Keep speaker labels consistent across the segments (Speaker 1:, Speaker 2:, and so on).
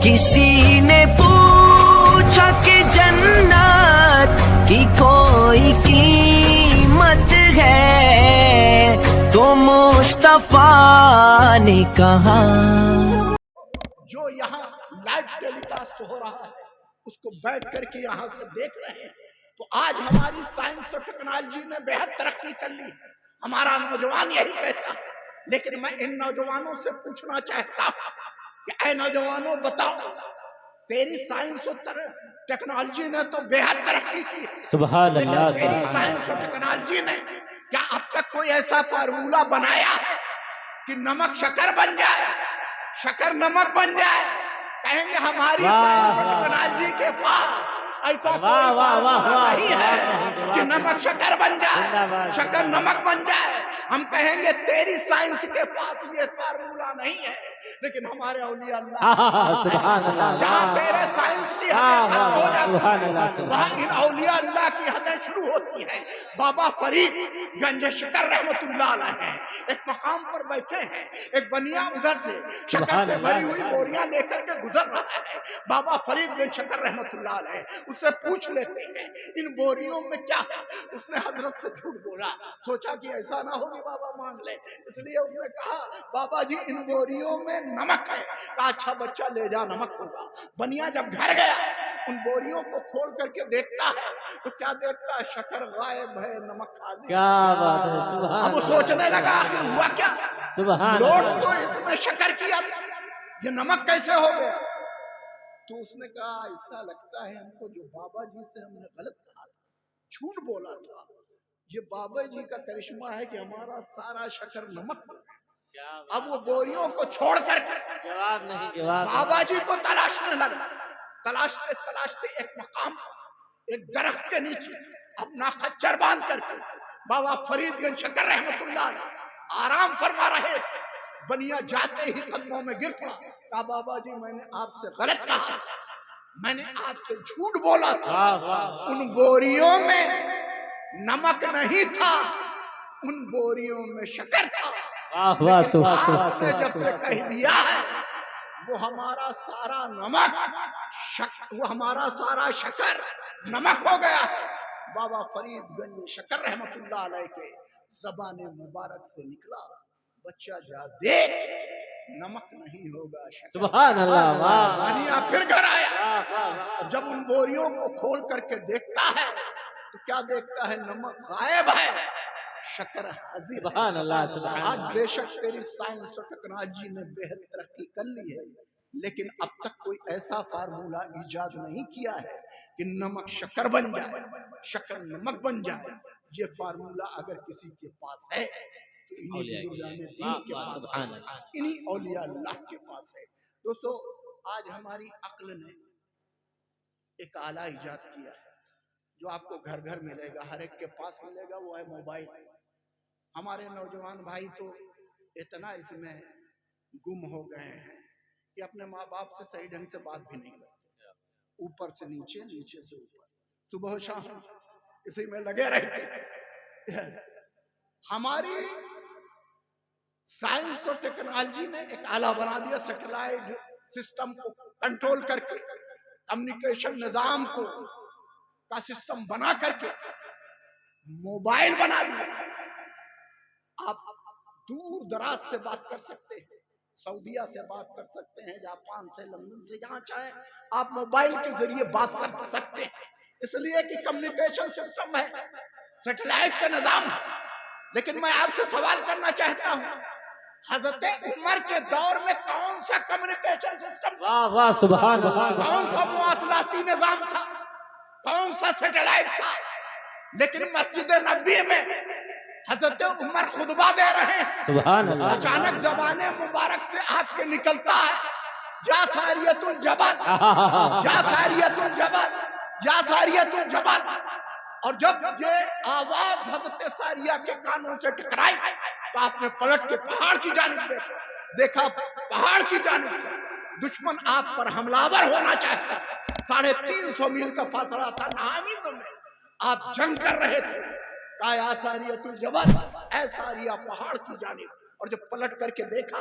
Speaker 1: کسی نے پوچھا کہ جنت کی کوئی قیمت ہے تو مصطفیٰ نے کہا
Speaker 2: جو یہاں لائیو ٹیلی کاسٹ ہو رہا ہے اس کو بیٹھ کر کے یہاں سے دیکھ رہے ہیں تو آج ہماری سائنس اور ٹیکنالوجی نے بے حد ترقی کر لی. ہمارا نوجوان یہی کہتا ہے. لیکن میں ان نوجوانوں سے پوچھنا چاہتا ہوں کہ اے نوجوانوں بتاؤ تیری سائنس اور ٹیکنالوجی نے تو بے حد ترقی کی,
Speaker 3: سبحان
Speaker 2: لیکن
Speaker 3: اللہ
Speaker 2: تیری سائنس اور ٹیکنالوجی نے کیا اب تک کوئی ایسا فارمولہ بنایا ہے کہ نمک شکر بن جائے, شکر نمک بن جائے؟ کہیں گے ہماری سائنس اور ٹیکنالوجی کے پاس ایسا کوئی فارمولہ نہیں ہے کہ نمک شکر بن جائے, شکر نمک بن جائے. ہم کہیں گے تیری سائنس کے پاس یہ فارمولہ نہیں ہے, لیکن ہمارے اولیاء اللہ جہاں تیرے سائنس کی حدیں ختم ہو جاتی ہیں وہاں ان اولیاء اللہ کی حدیں شروع ہوتی ہیں. بابا فرید گنج شکر رحمت اللہ علیہ ہیں, ایک مقام پر بیٹھے ہیں, ایک بنیا ادھر سے شکر سے بھری ہوئی بوریاں لے کر کے گزر رہا ہے. بابا فرید گنج شکر رحمت اللہ علیہ اس سے پوچھ لیتے ہیں ان بوریوں میں کیا ہے. اس نے حضرت سے جھوٹ بولا, سوچا کہ ایسا نہ ہو کہ بابا مانگ لے, اس لیے اس نے کہا بابا جی ان بوریوں میں نمک ہے. کہا اچھا بچہ لے جا نمک ہوگا. بنیا جب گھر گیا ان بوریوں کو کھول کر کے دیکھتا ہے تو کیا دیکھتا ہے؟ شکر غائب ہے, نمک حاضر.
Speaker 3: کیا بات ہے, سبحان
Speaker 2: اب وہ سوچنے لگا آخر ہوا کیا,
Speaker 3: سبحان
Speaker 2: لوٹ تو اس میں شکر کیا تھا, یہ نمک کیسے ہو گیا؟ تو اس نے کہا ایسا لگتا ہے ہم کو جو بابا جی سے ہم نے غلط کہا تھا, جھوٹ بولا تھا, یہ بابا جی کا کرشمہ ہے کہ ہمارا سارا شکر نمک ہو. اب وہ بوریوں کو چھوڑ کر
Speaker 3: جواب نہیں, جواب
Speaker 2: بابا جی کو تلاشنے لگا. تلاشتے تلاشتے ایک مقام پر ایک درخت کے نیچے اپنا خچر باندھ کر کے بابا فرید گنج شکر رحمت اللہ علیہ آرام فرما رہے تھے. بنیا جاتے ہی قدموں میں گر پڑا. کہا بابا جی میں نے آپ سے غلط کہا تھا, میں نے آپ سے جھوٹ بولا تھا. ان بوریوں میں نمک نہیں تھا, ان بوریوں میں شکر تھا. لیکن آپ نے جب سے کہہ دیا ہے وہ ہمارا سارا نمک وہ ہمارا سارا شکر نمک ہو گیا ہے. بابا فرید گنج شکر رحمت اللہ علیہ کے زبان مبارک سے نکلا, بچہ جا دیکھ نمک نہیں ہوگا شکر.
Speaker 3: سبحان اللہ.
Speaker 2: بنیا پھر گھر آیا, جب ان بوریوں کو کھول کر کے دیکھتا ہے تو کیا دیکھتا ہے؟ نمک غائب ہے, شکر حاضر ہے.
Speaker 3: سبحان اللہ.
Speaker 2: آج بے شک تیری سائنس اور ٹیکنالوجی نے بے حد ترقی کر لی ہے, لیکن اب تک کوئی ایسا فارمولہ ایجاد نہیں کیا ہے کہ نمک شکر بن جائے, شکر نمک بن جائے. یہ فارمولہ اگر کسی کے پاس ہے تو انہی بزرگان دین کے پاس ہے, انہی اولیاء اللہ کے پاس ہے. دوستو آج ہماری عقل نے ایک آلہ ایجاد کیا ہے جو آپ کو گھر گھر ملے گا, ہر ایک کے پاس ملے گا, وہ ہے موبائل. ہمارے نوجوان بھائی تو اتنا اس میں گم ہو گئے ہیں کہ اپنے ماں باپ سے صحیح ڈھنگ سے بات بھی نہیں کرتے, اوپر سے نیچے, نیچے سے اوپر, صبح و شام اسی میں لگے رہتے ہیں. ہماری سائنس اور ٹیکنالوجی نے ایک آلہ بنا دیا, سیٹلائٹ سسٹم کو کنٹرول کر کے, کمیونیکیشن نظام کو کا سسٹم بنا کر کے موبائل بنا دیا. آپ دور دراز سے بات کر سکتے ہیں, سعودیہ سے بات کر سکتے ہیں, جاپان سے, لندن سے, جہاں چاہیں آپ موبائل کے ذریعے بات کر سکتے ہیں, اس لیے کہ کمیونیکیشن سسٹم ہے, سیٹلائٹ کا نظام ہے. لیکن میں آپ سے سوال کرنا چاہتا ہوں, حضرت عمر کے دور میں کون سا کمیونیکیشن سسٹم تھا؟
Speaker 3: واہ واہ, سبحان اللہ.
Speaker 2: کون سا مواصلاتی نظام تھا؟ کون سا سیٹلائٹ تھا؟ لیکن مسجد نبوی میں حضرت عمر خطبہ دے رہے ہیں,
Speaker 3: سبحان اللہ.
Speaker 2: اچانک زبان مبارک سے آپ کے نکلتا ہے یا ساریت الجبل, یا ساریت الجبل, یا ساریت الجبل. اور جب یہ آواز حضرت ساریہ کے کانوں سے ٹکرائی تو آپ نے پلٹ کے پہاڑ کی جانب دیکھا, پہاڑ کی جانب سے دشمن آپ پر حملہ ہونا چاہتا تھا. 350 میل کا فاصلہ تھا, ناامید میں آپ جنگ کر رہے تھے. کہا یا ساریت الجبل, اے ساریہ پہاڑ کی جانب. اور جب پلٹ کر کے دیکھا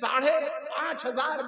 Speaker 2: 5,500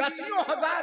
Speaker 2: 10,000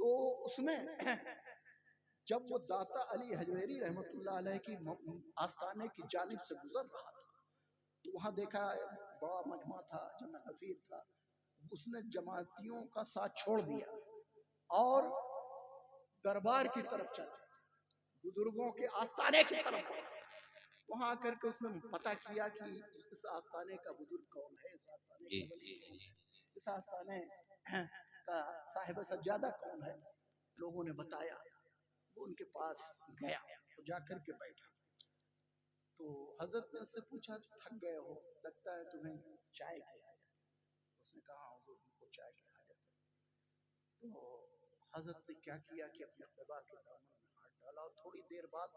Speaker 2: تو اس نے جب وہ داتا علی حجویری رحمت اللہ علیہ کی آستانے کی جانب سے گزر رہا تھا تو وہاں دیکھا بڑا مجمع تھا، جمع غفیر تھا، اس نے جماعتیوں کا ساتھ چھوڑ دیا اور دربار کی طرف چلا، بزرگوں کے آستانے کی طرف گیا۔ وہاں آ کر کے اس نے پتہ کیا کہ اس آستانے کا بزرگ کون ہے، اس آستانے کا ولی کون ہے، اس آستانے کا صاحب سجادہ کون ہے۔ لوگوں نے بتایا، وہ ان کے پاس گیا، وہ جا کر کے بیٹھا تو حضرت نے اس سے پوچھا تھک گئے ہو، لگتا ہے تمہیں چائے کی حاجت ہے۔ اس نے کہا حضور ان کو چائے کی حاجت ہے۔ تو حضرت نے کیا کیا کہ اپنے قبا کے دامن میں ہاتھ ڈالا اور تھوڑی دیر بعد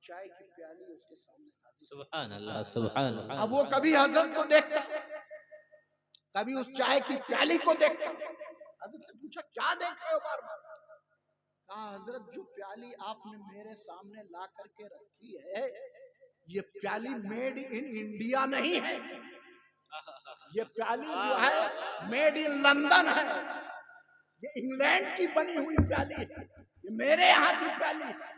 Speaker 2: چائے کی پیالی اس کے سامنے حاضر۔
Speaker 3: سبحان اللہ سبحان اللہ۔
Speaker 2: اب وہ کبھی حضرت کو دیکھتا، کبھی اس چائے کی پیالی کو دیکھتا۔ حضرت نے پوچھا کیا دیکھ رہے ہو بار بار؟ کہا حضرت جو پیالی آپ نے میرے سامنے لا کر کے رکھی ہے یہ پیالی میڈ ان انڈیا نہیں ہے، یہ پیالی جو ہے میڈ ان لندن ہے، یہ انگلینڈ کی بنی ہوئی پیالی ہے، یہ میرے یہاں کی پیالی ہے۔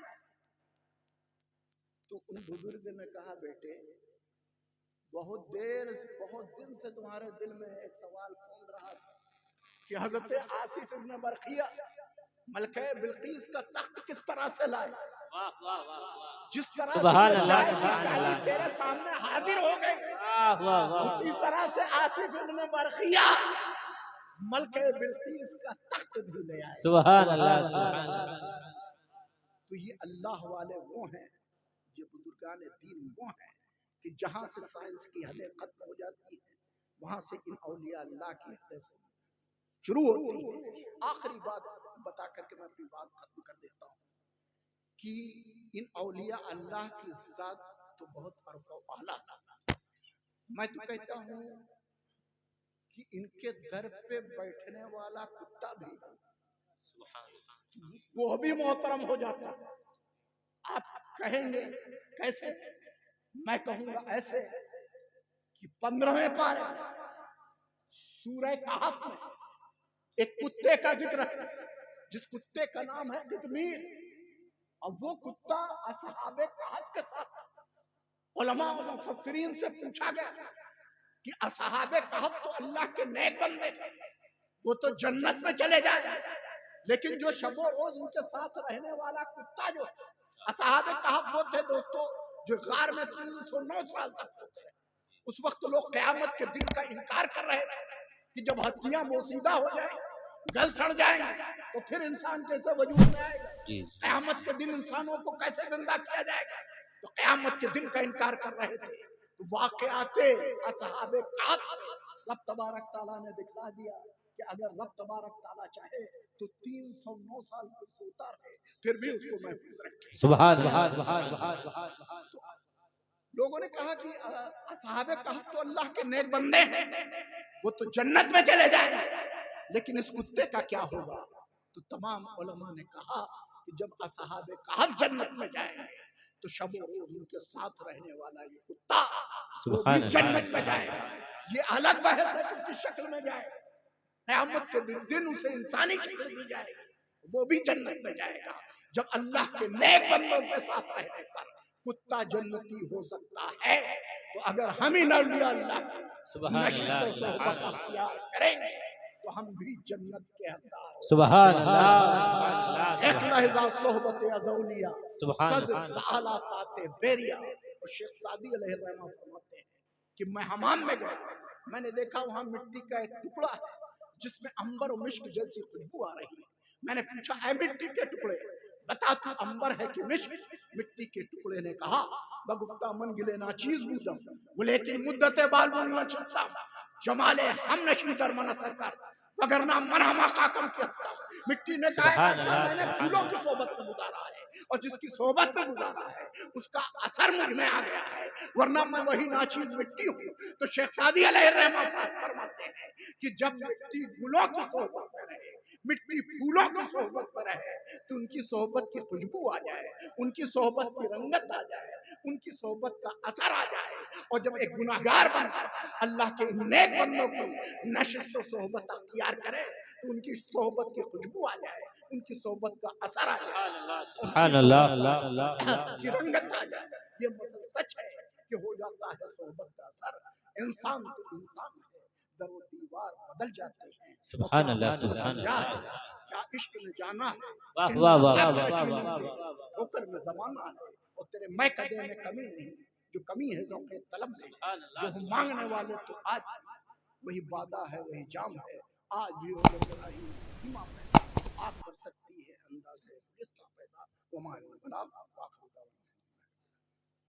Speaker 2: تو ان بزرگ نے کہا بیٹے بہت دن سے تمہارے دل میں ایک سوال کھول رہا تھا کہ حضرت آصف ابن برقیہ ملکہ بلقیس کا تخت کس طرح سے لائے، جس طرح
Speaker 3: سبحان
Speaker 2: سے
Speaker 3: اللہ،
Speaker 2: چائے کی
Speaker 3: سبحان
Speaker 2: پیالی
Speaker 3: اللہ۔
Speaker 2: تیرے سامنے حاضر ہو گئی، اسی
Speaker 3: واہ
Speaker 2: طرح سے آصف ابن برقیہ ملکہ بلقیس کا تخت بھی لے آئے۔
Speaker 3: سبحان اللہ سبحان اللہ۔
Speaker 2: تو یہ اللہ والے وہ ہیں، یہ بزرگان دین وہ ہیں کہ جہاں سے سائنس کی حدیں ختم ہو جاتی ہیں وہاں سے ان اولیاء اللہ کی حدیں شروع ہوتی ہیں۔ آخری بات بتا کر کے میں اپنی بات ختم کر دیتا ہوں کہ ان اولیاء اللہ کی ذات تو بہت عرف و اعلیٰ، میں تو کہتا ہوں کہ ان کے در پہ بیٹھنے والا کتا بھی وہ بھی محترم ہو جاتا۔ آپ کہیں گے کیسے؟ میں کہوں گا ایسے کہ 15ویں پارے سورہ کہف میں ایک کتے کا ذکر ہے جس کتے کا نام ہے قطمیر، اور وہ کتا اصحاب کہف کے ساتھ علماء و مفسرین سے پوچھا گیا کہ اصحاب کہف تو اللہ کے نیک بندے وہ تو جنت میں چلے جائیں، لیکن جو شب و روز ان کے ساتھ رہنے والا کتا جو اصحاب کہف وہ تھے دوستو جو غار میں 309 سال تک ہوتے رہے۔ اس وقت لوگ قیامت کے دن کا انکار کر رہے تھے کہ جب ہڈیاں بوسیدہ ہو جائیں گل سڑ جائیں گے تو پھر انسان کیسے وجود میں آئے گا، قیامت کے دن انسانوں کو کیسے زندہ کیا جائے گا، تو قیامت کے دن کا انکار کر رہے تھے۔ تو واقعات اصحاب کہف رب تبارک تعالیٰ نے دکھلا دیا کہ اگر رب تبارک تعالیٰ چاہے تو 309 سال کو سوتا رہے پھر بھی اس کو محفوظ رکھے۔
Speaker 3: سبحان اللہ۔
Speaker 2: لوگوں نے کہا کہ اصحاب کہف تو اللہ کے نیک بندے ہیں وہ تو جنت میں چلے جائیں گے، لیکن اس کتے کا کیا ہوگا؟ تو تمام علماء نے کہا کہ جب اصحاب کہف جنت میں جائیں گے تو شب و روز ان کے ساتھ رہنے والا یہ کتا وہ بھی جنت میں جائے گا۔ یہ الگ بحث ہے کہ کس شکل میں جائے گا، قیامت کے دن اسے انسانی شکل دی جائے گی، وہ بھی جنت میں جائے گا۔ جب اللہ کے نیک بندوں کے ساتھ رہنے پر کتا جنتی ہو سکتا ہے تو اگر ہم ہی اولیاء اللہ کی نشست و صحبت اختیار کریں گے تو ہم بھی جنت کے حقدار ہیں۔
Speaker 3: سبحان اللہ۔
Speaker 2: ایک لحظہ صحبت ازولیہ صد سالات بیریا۔ اور شیخ سعدی علیہ الرحمہ فرماتے ہیں کہ میں حمام میں گیا، میں نے دیکھا وہاں مٹی کا ایک ٹکڑا ہے جس میں عنبر و مشک جیسی خوشبو آ رہی ہے۔ میں نے پوچھا اے مٹی کے ٹکڑے بتا تو عنبر ہے کہ مشک؟ مٹی کے ٹکڑے نے کہا بگفتہ من گلے ناچیز بودم وہ لیکن مدت بال بول نہ چھتا جمال ہم نشنی در من اثر کر وگرنہ من ہما خاکم کی ہستا۔ مٹی نے کہا میں نے پھولوں کی صحبت میں گزارا ہے اور جس کی صحبت میں گزارا ہے اس کا اثر مجھ میں آ گیا ہے، ورنہ میں وہی ناچیز مٹی ہوں۔ تو شیخ سعدی علیہ الرحمہ فرماتے ہیں کہ جب مٹی گلوں کی صحبت میں رہے، مٹی پھولوں کی صحبت میں رہے تو ان کی صحبت کی خوشبو آ جائے، ان کی صحبت کی رنگت آ جائے، ان کی صحبت کا اثر آ جائے، اور جب ایک گناہگار بن کر اللہ کے نیک بندوں کی نشست و صحبت اختیار کرے تو ان کی صحبت کی خوشبو آ جائے، ان کی صحبت کا اثر آ جائے،
Speaker 3: سبحان اللہ
Speaker 2: کی رنگت آ جائے. یہ مسئلہ سچ ہے کہ ہو جاتا ہے صحبت کا اثر. انسان تو انسان ہے، در و دیوار بدل جاتے ہیں.
Speaker 3: سبحان اللہ سبحان
Speaker 2: کیا
Speaker 3: اللہ.
Speaker 2: ہے؟ کیا عشق نے جانا ہے؟
Speaker 3: واہ واہ واہ واہ
Speaker 2: واہ
Speaker 3: واہ.
Speaker 2: ٹھوکر میں زمانہ ہے اور تیرے میں قدے میں کمی نہیں، جو کمی ہے ذوق طلب میں، جو ہم مانگنے والے تو آج وہی بادہ ہے وہی جام ہے. آج بھی ہو ابراہیم سے ایمان پیدا، آپ کر سکتی ہے انداز ہے جس کا پیدا. وما بنا